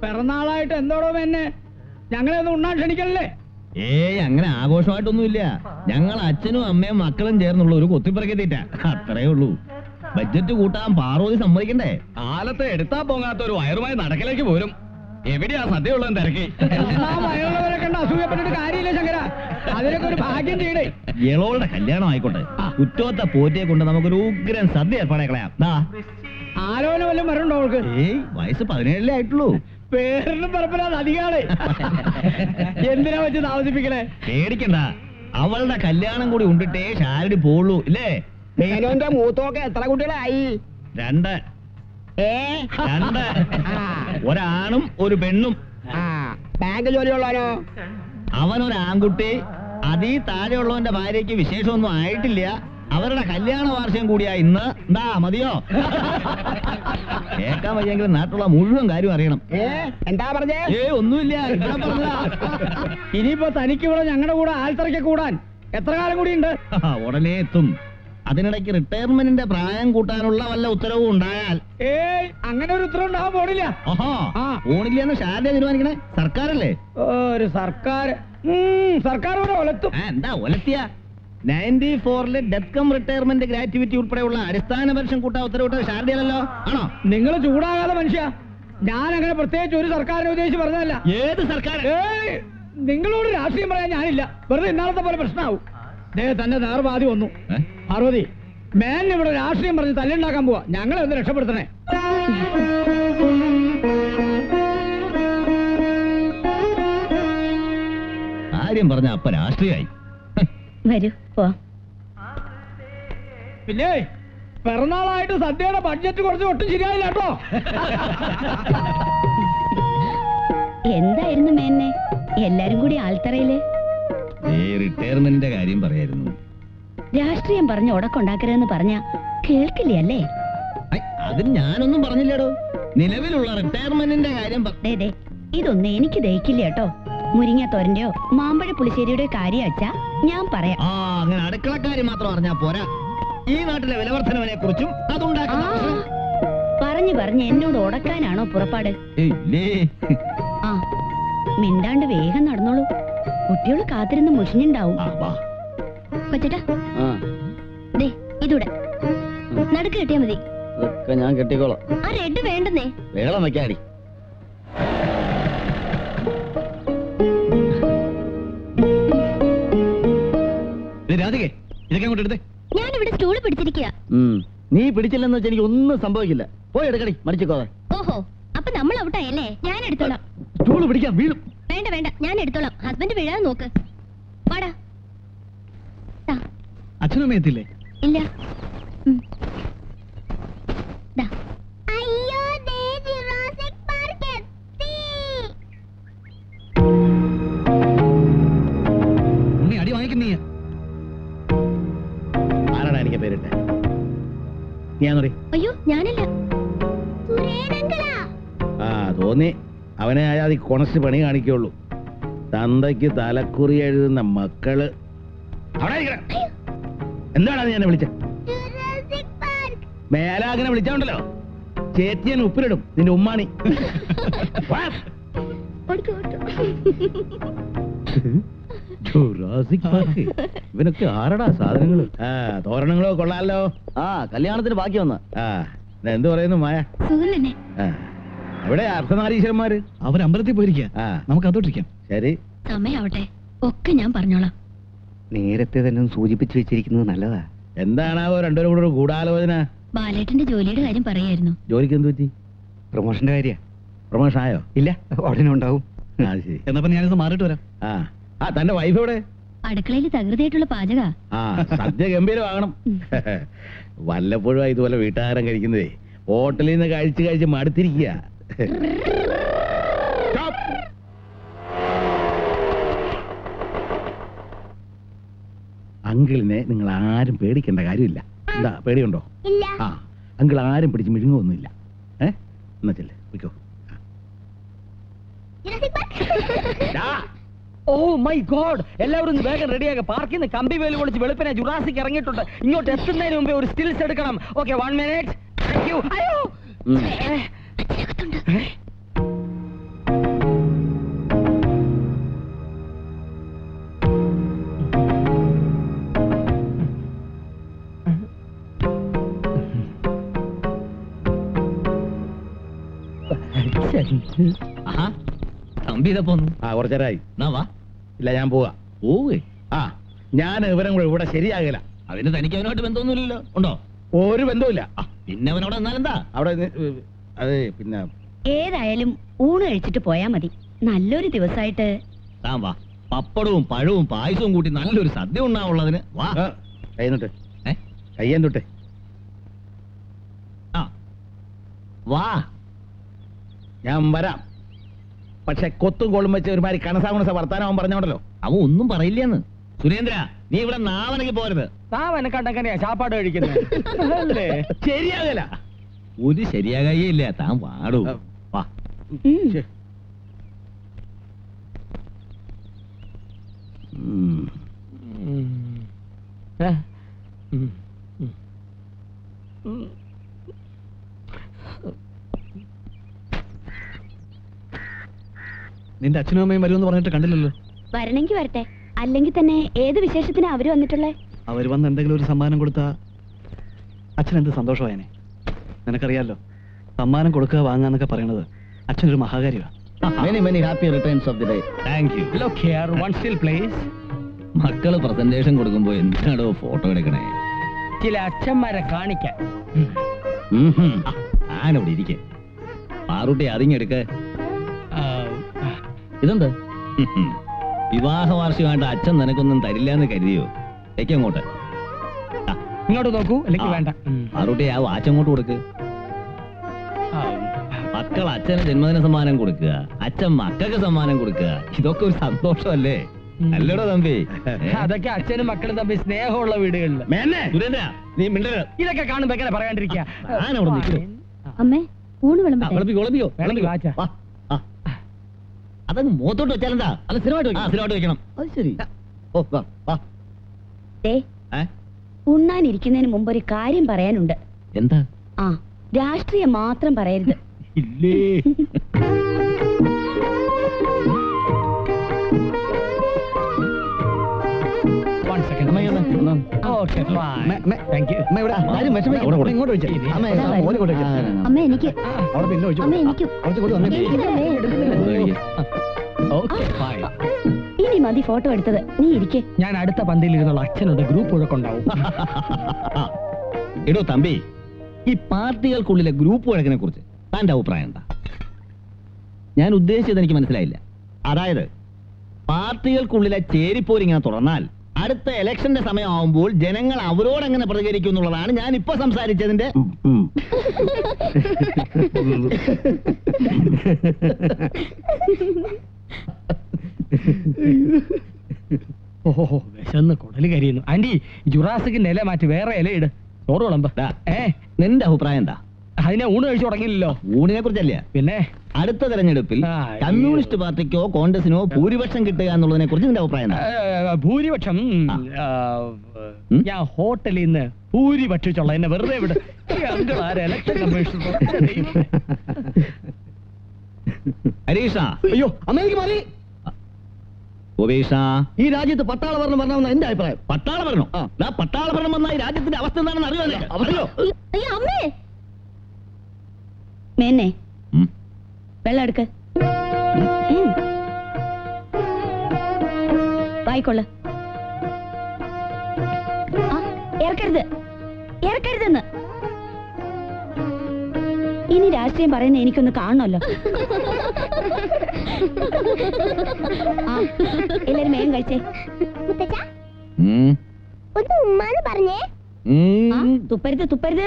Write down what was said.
പിറന്നാളായിട്ട് എന്തോടോ എന്നെ ഞങ്ങളെ ഒന്ന് ഉണ്ണാൻ ക്ഷണിക്കണല്ലേ? ഏയ് അങ്ങനെ ആഘോഷമായിട്ടൊന്നുമില്ല. ഞങ്ങൾ അച്ഛനും അമ്മയും മക്കളും ചേർന്നുള്ള ഒരു കൊത്തിപ്പറക്കത്തീറ്റ, അത്രേ ഉള്ളൂ. ബഡ്ജറ്റ് കൂട്ടാൻ പാർവതി സമ്മതിക്കണ്ടേ? കാലത്ത് എടുത്താ പോകാത്ത ഒരു വയറുമായി നടക്കലേക്ക് പോരും. എവിടെയാ സദ്യ ഉള്ളതെന്ന് തിരക്കി. വയറുള്ളവരെ കണ്ട് അസൂയപ്പെട്ടിട്ട് കാര്യമില്ല ശങ്കര, അതിനൊക്കെ ഒരു ഭാഗ്യം ചെയ്യണേ. ഇളവളുടെ കല്യാണം ആയിക്കോട്ടെ, കുറ്റോത്ത പോറ്റിയെ കൊണ്ട് നമുക്കൊരു ഉഗ്രൻ സദ്യ ഏർപ്പാടെ കളയാം. ആലോചന വല്ലതും വരണ്ടോ അവൾക്ക്? ഏയ് വയസ്സ് 17 ആയിട്ടുള്ളൂ. പേരിനും പറപ്പില്ലാതെ അധികാളെ എന്തിനാ വെച്ച് താമസിപ്പിക്കണേ? പേടിക്കണ്ട, അവളുടെ കല്യാണം കൂടി ഉണ്ടിട്ടേ ഷാരടി പോളൂ ഇല്ലേ? മേനോന്റെ മൂത്തൊക്കെ എത്ര കുട്ടികളായി? 2. ഒരാണും ഒരു പെണ്ണും. ബാങ്ക് ജോലിയുള്ളവനോ? അവനൊരു ആൺകുട്ടി. അതീ താഴെയുള്ളവന്റെ ഭാര്യയ്ക്ക് വിശേഷമൊന്നും ആയിട്ടില്ല. അവരുടെ കല്യാണ വാർഷികം കൂടിയാ ഇന്ന്. എന്താ മതിയോ? കേൾക്കാൻ വയ്യെങ്കിലും നാട്ടിലുള്ള മുഴുവൻ കാര്യം അറിയണം. എന്താ പറഞ്ഞേ? ഒന്നുമില്ല. ഇനിയിപ്പോ തനിക്ക് ഇവിടെ ഞങ്ങളുടെ കൂടെ ആൽത്തറയ്ക്ക് കൂടാൻ എത്ര കാലം കൂടിയുണ്ട്? ഉടനെ എത്തും. അതിനിടയ്ക്ക് റിട്ടയർമെന്റിന്റെ പ്രായം കൂട്ടാനുള്ള വല്ല ഉത്തരവും ഉണ്ടായാൽ. അങ്ങനെ ഒരു ഉത്തരവ് ഉണ്ടാവാൻ പോണില്ല. പോണില്ല എന്ന് ഷാരദ തീരുമാനിക്കണേ? സർക്കാരല്ലേ? ഒരു സർക്കാർ ഇവിടെ ഒലത്തും. എന്താ ഒലത്തിയ? 94-ലെ ഡെത്ത് കം റിട്ടയർമെന്റ് ഗ്രാറ്റുവിറ്റി ഉൾപ്പെടെയുള്ള അടിസ്ഥാന പെൻഷൻ കൂട്ടാൻ ഉത്തരവിട്ടത് ഷാരദയല്ലോ ആണോ? നിങ്ങൾ ചൂടാകാതെ മനുഷ്യ, ഞാൻ അങ്ങനെ പ്രത്യേകിച്ച് ഒരു സർക്കാരിനെ ഉദ്ദേശിച്ച് പറഞ്ഞതല്ല. ഏത് സർക്കാർ? നിങ്ങളോട് രാഷ്ട്രീയം പറയാൻ ഞാനില്ല. വെറുതെ ഇന്നാളത്തെ പോലെ പ്രശ്നമാവും. തന്റെ നേർവാദി വന്നു. പാർവതി, മേലിന് ഇവിടെ രാഷ്ട്രീയം പറഞ്ഞ് തല്ലുണ്ടാക്കാൻ പോവാ. ഞങ്ങളെ ഒന്ന് രക്ഷപ്പെടുത്തണേ. കാര്യം പറഞ്ഞ അപ്പ രാഷ്ട്രീയായി. വരൂ പോ. പിന്നെ പിറന്നാളായിട്ട് സദ്യയുടെ ബഡ്ജറ്റ് കുറച്ച് ഒട്ടും ശരിയായില്ല കേട്ടോ. എന്തായിരുന്നു മേന്നെ എല്ലാരും കൂടി ആൽത്തറയില്? റിട്ടയർമെന്റിന്റെ കാര്യം പറയായിരുന്നു. രാഷ്ട്രീയം പറഞ്ഞ് ഉടക്കുണ്ടാക്കരുതെന്ന് പറഞ്ഞ കേൾക്കില്ലേ അല്ലേ? അതിന് ഞാനൊന്നും പറഞ്ഞില്ലടോ. നിലവിലുള്ള റിട്ടയർമെന്റിന്റെ കാര്യം. ഇതൊന്നും എനിക്ക് ദഹിക്കില്ല കേട്ടോ. മുരിങ്ങ തോരന്റെയോ മാമ്പഴ പുളിശ്ശേരിയുടെ കാര്യം അച്ഛാ ഞാൻ പറയാം. അങ്ങനെ അടുക്കളക്കാര്യം മാത്രം അറിഞ്ഞാ പോരാ. ഈ നാട്ടിലെ വിലവർദ്ധനവിനെ കുറിച്ചും പറഞ്ഞു പറഞ്ഞ് എന്നോട് ഉടക്കാനാണോ പുറപ്പാട്? ആ മിണ്ടാണ്ട് വേഗം നടന്നോളൂ. കുട്ടികൾ കാത്തിരുന്ന് മുഷിഞ്ഞുണ്ടാവും. കൊച്ചേട്ടാ ഇതൂടെ നടുക്ക് കെട്ടിയാ മതി. ഞാൻ കെട്ടിക്കോളാം. ആ റെഡ് വേണ്ടെന്നേ. വേളം വെക്കാടി. രാധികേ, ഇതൊക്കെ അങ്ങോട്ട് എടുത്തേ. ഞാനിവിടെ സ്റ്റൂള് പിടിച്ചിരിക്കുക. നീ പിടിച്ചില്ലെന്ന് വെച്ചാൽ എനിക്ക് ഒന്നും സംഭവിക്കില്ല. പോയി എടുക്കടി, മടിച്ചോതെ. ഓഹോ, അപ്പൊ നമ്മൾ ഔട്ടായല്ലേ? ഞാൻ എടുത്തോളാം. സ്റ്റൂള് പിടിക്കാൻ വീഴും. വേണ്ട വേണ്ട, ഞാൻ എടുത്തോളാം. ഹസ്ബൻഡ് വീഴാൻ നോക്ക്. വാടാ. അച്ഛനും എത്തില്ലേ? ഇല്ല. അടി വാങ്ങിക്കും നീ. ആരാണ് എനിക്ക് പേരിട്ടെ? അയ്യോ ഞാനല്ല. തോന്നി. അവനെ ആയാൽ കൊണസ് പണി കാണിക്കുള്ളൂ. തന്തയ്ക്ക് തലക്കുറി എഴുതുന്ന മക്കള്. എന്താണ് ഞാൻ വിളിച്ച? മേലാങ്ങനെ വിളിച്ചോണ്ടല്ലോ ചേച്ചിയൻ ഉപ്പിലിടും നിന്റെ ഉമ്മാണി. ഇവനൊക്കെ ആരടാ സാധനങ്ങള്? തോരണങ്ങളോ കൊള്ളാലോ. കല്യാണത്തിന് ബാക്കി വന്ന. എന്ത് പറയുന്നു മായ? എവിടെ അർദ്ധനാരീശ്വരന്മാര്? അവർ അമ്പലത്തിൽ പോയിരിക്കുക. നമുക്ക് അതോട്ടിരിക്കാം. ശരി, സമയാവട്ടെ, ഒക്കെ ഞാൻ പറഞ്ഞോളാം. നേരത്തെ തന്നെ സൂചിപ്പിച്ചു വെച്ചിരിക്കുന്നത് നല്ലതാ. എന്താണാവോ രണ്ടുപേരും കൂടെ ഗൂഢാലോചന? ബാലേട്ടന്റെ ജോലിയുടെ കാര്യം പറയായിരുന്നു. ജോലിക്ക് എന്ത് പറ്റി? പ്രൊമോഷന്റെ കാര്യ. പ്രൊമോഷൻ ആയോ? ഇല്ല, ഉടനെ ഉണ്ടാവും. ശരി, എന്നപ്പോ ഞാനിത് മാറിയിട്ട് വരാം. തന്റെ വൈഫ് എവിടെ? അടുക്കളയിൽ തകൃതിയായിട്ടുള്ള പാചക. സദ്യ ഗംഭീരമാകണം. വല്ലപ്പോഴും ഇതുപോലെ വീട്ടുകാരം കഴിക്കുന്നതേ. ഹോട്ടലിൽ നിന്ന് കഴിച്ച് കഴിച്ച് മടുത്തിരിക്കുക. അങ്കിളിനെ നിങ്ങൾ ആരും പേടിക്കേണ്ട കാര്യമില്ല. എന്താ പേടിയുണ്ടോ? അങ്കിൾ ആരും പിടിച്ച് മിഴുങ്ങൊന്നുമില്ല. എന്നാ ചെല്ലേ വിളിക്കോ. ഓ മൈ ഗോഡ്, എല്ലാവരും വേഗം റെഡിയാക. പാർക്കിൽ നിന്ന് കമ്പി വേല് പൊളിച്ച് വെളുപ്പിനെ ജുറാസിക് ഇറങ്ങിയിട്ടുണ്ട്. ഇങ്ങോട്ട് എത്തുന്നതിന് മുമ്പേ ഒരു സ്റ്റിൽസ് എടുക്കണം. Okay, 1 minute. Thank you. അയ്യോ, അച്ഛനകത്തുണ്ട്. എന്താണ്? ഞാൻ വിളിച്ചേ. അച്ഛനകത്തുണ്ട്. എന്താണ്? അച്ഛനകത്തുണ്ട്. ആഹാ തമ്പി ഇതാ പോന്നു. ആ കുറച്ചേരായി. എന്നാ വാ. ഇല്ല ഞാൻ പോവാ. പോവേ. ആ ഞാൻ ഇവരും കൂടെ ഇവിടെ ശരിയാകില്ല. അതിന് തനിക്ക് അവനുമായിട്ട് ബന്ധമൊന്നുമില്ലല്ലോ. ഉണ്ടോ? ഒരു ബന്ധവുമില്ല. ആ, പിന്നെ അവനവിടെ എന്നാലെന്താ? അവിടെ അതെ പിന്നെ ഏതായാലും ഊണ് കഴിച്ചിട്ട് പോയാ മതി. നല്ലൊരു ദിവസമായിട്ട്. താൻ വാ. പപ്പടവും പഴവും പായസവും കൂട്ടി നല്ലൊരു സദ്യ ഉണ്ടാവുള്ളതിന് വാ. കൈ തൊട്ട് ഏ? കയ്യൻ തൊട്ട്. ആ വാ. ഞാൻ വരാം. പക്ഷെ കൊത്തും കോളും വെച്ച് ഒരുമാതിരി കണസാകുണസ വർത്താനം അവൻ പറഞ്ഞോണ്ടല്ലോ. അവൻ ഒന്നും പറയില്ലെന്ന്. സുരേന്ദ്ര, നീ ഇവിടെ നാവനക്ക് പോരുത്. താവനെ കണ്ടെങ്ങനെയാ ചാപ്പാട് കഴിക്കുന്നത്? ശരിയാകില്ല. ഒരു ശരിയാകേ ഇല്ല. താൻ വാടൂ. വാ. ശ്ശെ. നിന്റെ അച്ഛനും അമ്മയും വരുമെന്ന് പറഞ്ഞിട്ട് കണ്ടില്ലല്ലോ. വരണെങ്കി വരട്ടെ. അല്ലെങ്കിൽ തന്നെ ഏത് വിശേഷത്തിനാ അവര് വന്നിട്ടുള്ളേ? അവർ വന്ന് എന്തെങ്കിലും ഒരു സമ്മാനം കൊടുത്താ അച്ഛൻ എന്ത് സന്തോഷമായനെ. നിനക്കറിയാലോ, സമ്മാനം കൊടുക്കുക വാങ്ങാന്നൊക്കെ പറയണത് അച്ഛനൊരു മഹാകാര്യമാണ്. Many, many happy returns of the day. Thank you. Look here, one still please. മക്കള് പ്രസന്റേഷൻ കൊടുക്കുമ്പോ എന്തിനാണോ ഫോട്ടോ എടുക്കണേ? ചില അച്ഛന്മാരെ കാണിക്കാൻ. ആനവിടെ ഇരിക്കെ. പാറുട്ടി അതിങ്ങെടുക്ക. ഇതെന്ത്? വിവാഹ വാർഷികമായിട്ട് അച്ഛൻ നിനക്കൊന്നും തരില്ല എന്ന് കരുതിയോ? അങ്ങോട്ട് ഇങ്ങോട്ട് നോക്കൂ, അല്ലെങ്കിൽ വേണ്ട. പാറുട്ടി ആ വാച്ചങ്ങോട്ട് കൊടുക്ക്. മക്കൾ അച്ഛന് ജന്മദിന സമ്മാനം കൊടുക്കുക, അച്ഛൻ മക്കൾക്ക് സമ്മാനം കൊടുക്കുക. ഇതൊക്കെ ഒരു സന്തോഷമല്ലേ? അല്ലടോ തമ്പി? അതൊക്കെ അച്ഛനും മക്കളും തമ്മിൽ സ്നേഹമുള്ള വീടുകളിൽ. സുരേന്ദ്ര, നീ മിണ്ടരുത്. ഇതൊക്കെ കാണുമ്പോ എങ്ങനെ പറയാണ്ടിരിക്കുക? ഞാനവിടെ നിൽക്കുന്നു. അമ്മേ, ഊണ് വിളമ്പട്ടെ? വിളമ്പിക്കോ. വേണമെങ്കിൽ വാച്ചാ. അതങ്ങ് മുഖത്തോട്ട് വെച്ചാലെന്താ? അല്ല, സ്ഥിരമായിട്ട് വെക്കണം. അത് ശരി. ഓ വാ, വാ. ദേ, ഏ? ഉണ്ണാനിരിക്കുന്നതിന് മുമ്പ് ഒരു കാര്യം പറയാനുണ്ട്. എന്താ? ആ, രാഷ്ട്രീയം മാത്രം പറയരുത്. ഇല്ലേ? One second. Okay, fine. Thank you. ഇങ്ങോട്ട് വെച്ചേ. അമ്മ എനിക്ക് അവിടെ പിന്നെ ഒഴിച്ചു. അമ്മ എനിക്കും കുറച്ച് കൂടി വന്നേ. എനിക്കിതല്ലേ. Okay, fine. ഇനി മതി ഫോട്ടോ എടുത്തത്. നീ ഇരിക്കേ. ഞാൻ അടുത്ത പന്തിയിൽ ഇരുന്നുള്ള അച്ഛനുണ്ട്. ഗ്രൂപ്പ് ഒഴുക്കുണ്ടാവും. എടോ തമ്പി, ഈ പാർട്ടികൾക്കുള്ളിലെ ഗ്രൂപ്പ് വഴക്കിനെ കുറിച്ച് തന്റെ അഭിപ്രായം എന്താ? ഞാൻ ഉദ്ദേശിച്ചത് എനിക്ക് മനസ്സിലായില്ല. അതായത് പാർട്ടികൾക്കുള്ളിലെ ചേരിപ്പോരിങ്ങനെ തുടർന്നാൽ അടുത്ത ഇലക്ഷന്റെ സമയമാവുമ്പോൾ ജനങ്ങൾ അവരോട് എങ്ങനെ പ്രതികരിക്കും എന്നുള്ളതാണ് ഞാൻ ഇപ്പൊ സംസാരിച്ചതിന്റെ. ഓഹോ, വിശന്ന് കുടല് കരിയുന്നു. ആന്റി, ജുറാസിക്കിന്റെ ഇല മാറ്റി വേറെ ഇല ഇട്. ചോറ് വിളമ്പ. നിന്റെ അഭിപ്രായം എന്താ? അതിനെ ഊണ് കഴിച്ചു തുടങ്ങിയില്ലല്ലോ. ഊണിനെ കുറിച്ചല്ല, പിന്നെ അടുത്ത തെരഞ്ഞെടുപ്പിൽ കമ്മ്യൂണിസ്റ്റ് പാർട്ടിക്കോ കോൺഗ്രസിനോ ഭൂരിപക്ഷം കിട്ടുക എന്നുള്ളതിനെ കുറിച്ച് നിന്റെ അഭിപ്രായം എന്താ? ഭൂരിപക്ഷം ഞാൻ ഹോട്ടലിൽ നിന്ന് ഭൂരിപക്ഷിച്ചുള്ള എന്നെ വെറുതെ വിട്. Election commissioner Harisha. അയ്യോ, അമ്മ എനിക്ക് മാറി. ഗോപീഷ, ഈ രാജ്യത്ത് പട്ടാള ഭരണം വരണമെന്ന് എന്റെ അഭിപ്രായം. പട്ടാള ഭരണം? പട്ടാള ഭരണം വന്ന ഈ രാജ്യത്തിന്റെ അവസ്ഥ എന്താണെന്ന് അറിയോ? അയ്യോ, അമ്മേ. മേന്നെ, വെള്ളം എടുക്ക്. വായിക്കൊള്ളു. ഇറക്കരുത്, ഇറക്കരുതെന്ന്. ഇനി രാഷ്ട്രീയം പറയുന്ന എനിക്കൊന്ന് കാണണമല്ലോ. എല്ലാരും മേം കഴിച്ചേ. പറഞ്ഞേ. തുപ്പരുത്, തുപ്പരുത്.